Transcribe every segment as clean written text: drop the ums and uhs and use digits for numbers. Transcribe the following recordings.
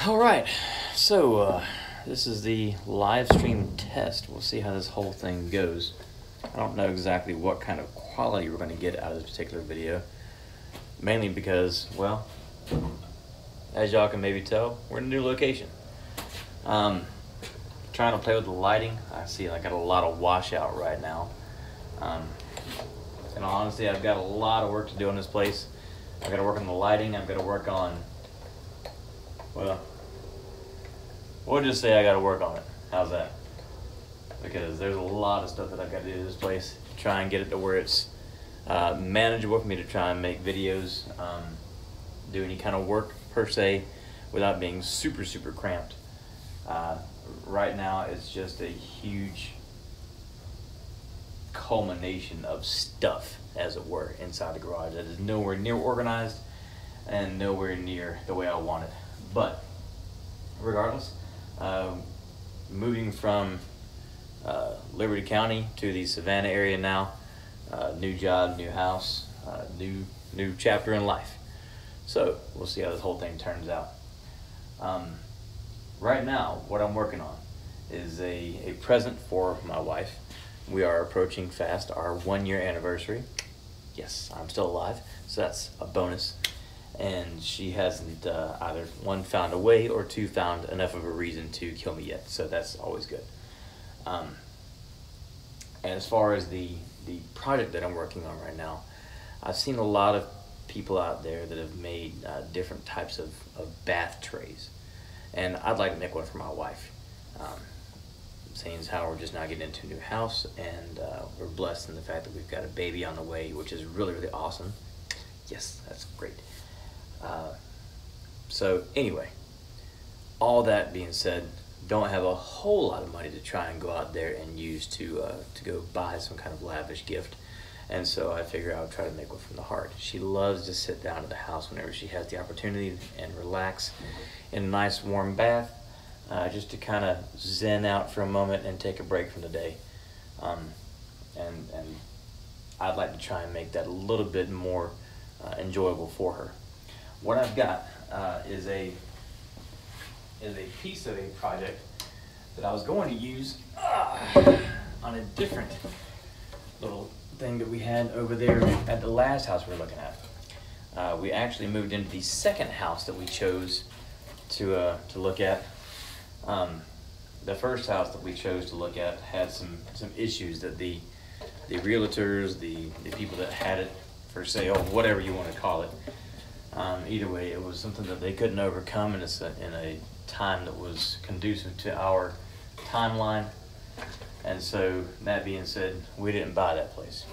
All right, so this is the live stream test. We'll see how this whole thing goes. I don't know exactly what kind of quality we're going to get out of this particular video, mainly because, well, as y'all can maybe tell, we're in a new location. Trying to play with the lighting. I see I got a lot of washout right now. And honestly, I've got a lot of work to do in this place. I've got to work on the lighting. I've got to work on, well, we'll just say I got to work on it. How's that? Because there's a lot of stuff that I've got to do to this place. Try and get it to where it's manageable for me to try and make videos, do any kind of work per se, without being super, super cramped. Right now, it's just a huge culmination of stuff, as it were, inside the garage that is nowhere near organized and nowhere near the way I want it. But regardless, moving from Liberty County to the Savannah area now, new job, new house, new chapter in life. So we'll see how this whole thing turns out. Right now, what I'm working on is a present for my wife. We are approaching fast our 1 year anniversary. Yes, I'm still alive, so that's a bonus. And she hasn't either one, found a way, or two, found enough of a reason to kill me yet, so that's always good. And as far as the project that I'm working on right now, I've seen a lot of people out there that have made different types of bath trays. And I'd like to make one for my wife. Seeing as how we're just now getting into a new house, and we're blessed in the fact that we've got a baby on the way, which is really, really awesome. Yes, that's great. So anyway, all that being said, don't have a whole lot of money to try and go out there and use to go buy some kind of lavish gift. And so I figure I would try to make one from the heart. She loves to sit down at the house whenever she has the opportunity and relax in a nice warm bath, just to kind of zen out for a moment and take a break from the day. And I'd like to try and make that a little bit more enjoyable for her. What I've got is a piece of a project that I was going to use on a different little thing that we had over there at the last house we were looking at. We actually moved into the second house that we chose to look at. The first house that we chose to look at had some issues that the realtors, the people that had it for sale, whatever you want to call it, either way, it was something that they couldn't overcome in a time that was conducive to our timeline. And so, that being said, we didn't buy that place.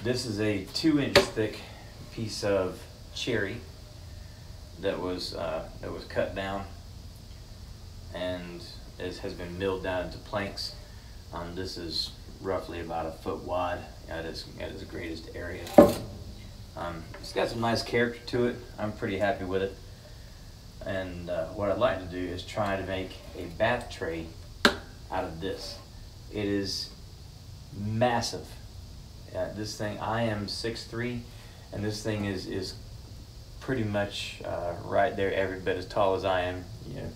This is a 2-inch thick piece of cherry that was cut down and has been milled down into planks. This is roughly about 1 foot wide at its greatest area. It's got some nice character to it. I'm pretty happy with it. And what I'd like to do is try to make a bath tray out of this. It is massive. This thing, I am 6'3", and this thing is pretty much right there, every bit as tall as I am, you know.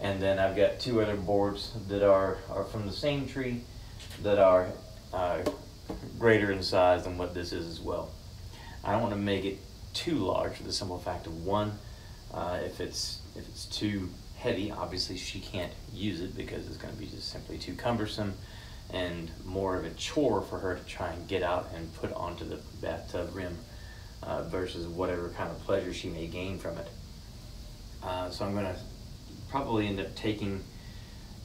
And then I've got 2 other boards that are from the same tree that are greater in size than what this is as well. I don't want to make it too large for the simple fact of, one, if it's too heavy, obviously she can't use it because it's going to be just simply too cumbersome and more of a chore for her to try and get out and put onto the bathtub rim versus whatever kind of pleasure she may gain from it. So I'm going to probably end up taking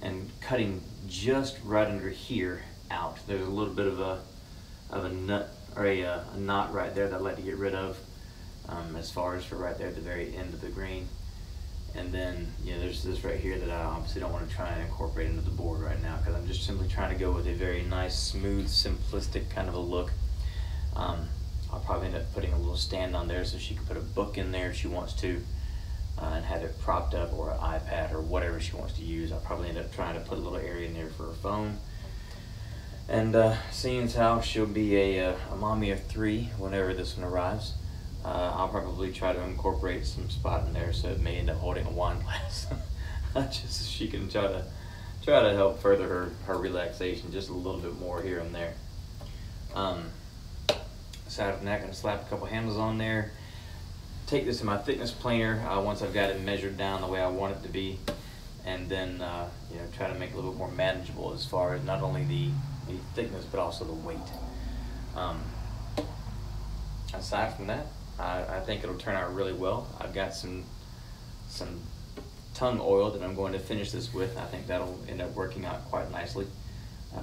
and cutting just right under here out. There's a little bit of a nut or a knot right there that I'd like to get rid of, as far as for right there at the very end of the grain. And then, you know, there's this right here that I obviously don't want to try and incorporate into the board right now because I'm just simply trying to go with a very nice, smooth, simplistic kind of a look. I'll probably end up putting a little stand on there so she can put a book in there if she wants to, and have it propped up, or an iPad or whatever she wants to use. I'll probably end up trying to put a little area in there for her phone. And seeing as how she'll be a mommy of 3 whenever this one arrives, I'll probably try to incorporate some spot in there, so it may end up holding a wine glass. Just so she can try to help further her relaxation just a little bit more here and there. Aside from that, gonna slap a couple handles on there. Take this to my thickness planer once I've got it measured down the way I want it to be, and then you know, try to make it a little bit more manageable as far as not only the thickness but also the weight. Aside from that, I think it'll turn out really well. I've got some tongue oil that I'm going to finish this with. I think that'll end up working out quite nicely,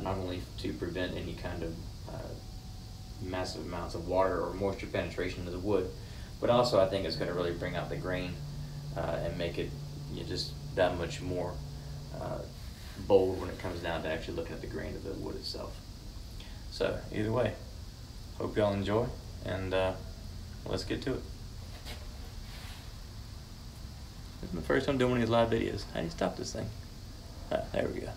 not only to prevent any kind of massive amounts of water or moisture penetration into the wood, but also I think it's going to really bring out the grain and make it, you know, just that much more bold when it comes down to actually looking at the grain of the wood itself. So either way, hope y'all enjoy, and let's get to it. This is my first time doing one of these live videos. How do you stop this thing? There we go.